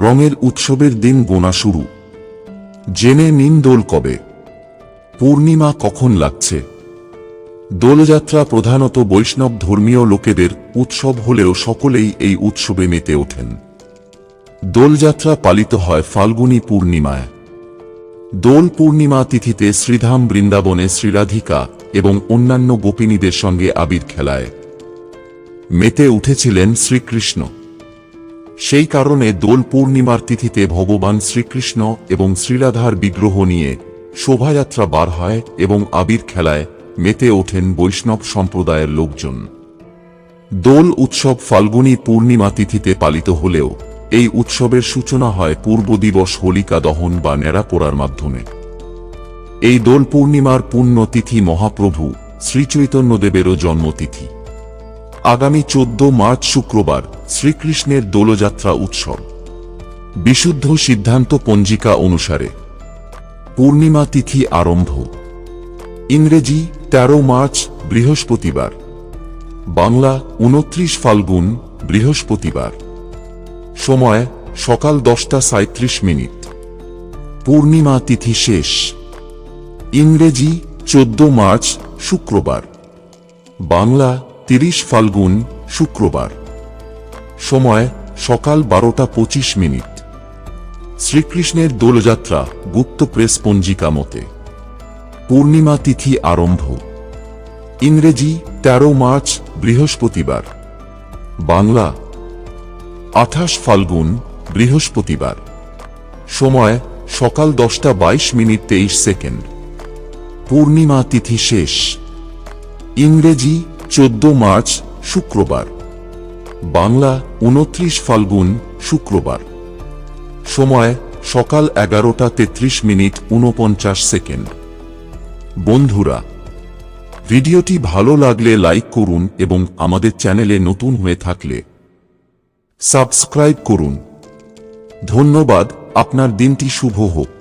রঙের উৎসবের দিন গোনা শুরু। জেনে নিন দোল কবে, পূর্ণিমা কখন লাগছে। দোলযাত্রা প্রধানত বৈষ্ণব ধর্মীয় লোকেদের উৎসব হলেও সকলেই এই উৎসবে মেতে ওঠেন। দোলযাত্রা পালিত হয় ফাল্গুনী পূর্ণিমায়। দোল পূর্ণিমা তিথিতে শ্রীধাম বৃন্দাবনে শ্রীরাধিকা এবং অন্যান্য গোপিনীদের সঙ্গে আবির খেলায় মেতে উঠেছিলেন শ্রীকৃষ্ণ। সেই কারণে দোল পূর্ণিমার তিথিতে ভগবান শ্রীকৃষ্ণ এবং শ্রীরাধার বিগ্রহ নিয়ে শোভাযাত্রা বার হয় এবং আবির খেলায় মেতে ওঠেন বৈষ্ণব সম্প্রদায়ের লোকজন। দোল উৎসব ফাল্গুনী পূর্ণিমা তিথিতে পালিত হলেও এই উৎসবের সূচনা হয় পূর্ব দিবস হোলিকা দহন বা ন্যাড়া পোড়ার মাধ্যমে। এই দোল পূর্ণিমার পুণ্য তিথি মহাপ্রভু শ্রীচৈতন্যদেবেরও জন্মতিথি। আগামী 14 মার্চ শুক্রবার শ্রীকৃষ্ণের দোলযাত্রা উৎসব। বিশুদ্ধ সিদ্ধান্ত পঞ্জিকা অনুসারে পূর্ণিমা তিথি আরম্ভ। ইংরেজি 13 মার্চ বৃহস্পতিবার, বাংলা 29 ফাল্গুন বৃহস্পতিবার। সময় সকাল 10:37। পূর্ণিমা তিথি শেষ। ইংরেজি 14 মার্চ শুক্রবার, বাংলা 30 ফাল্গুন শুক্রবার। সময় সকাল 12:25। শ্রীকৃষ্ণের দোলযাত্রা গুপ্ত প্রেস পঞ্জিকা মতে পূর্ণিমা তিথি আরম্ভ। ইংরেজি 13 মার্চ বৃহস্পতিবার, বাংলা 28 ফাল্গুন বৃহস্পতিবার। সময় সকাল 10:22:23। পূর্ণিমা তিথি শেষ। ইংরেজি 14 মার্চ শুক্রবার, বাংলা 29 ফাল্গুন শুক্রবার। সময় সকাল 11:33:49। বন্ধুরা, ভিডিওটি ভালো লাগলে লাইক করুন এবং আমাদের চ্যানেলে নতুন হয়ে থাকলে সাবস্ক্রাইব করুন। ধন্যবাদ। আপনার দিনটি শুভ হোক।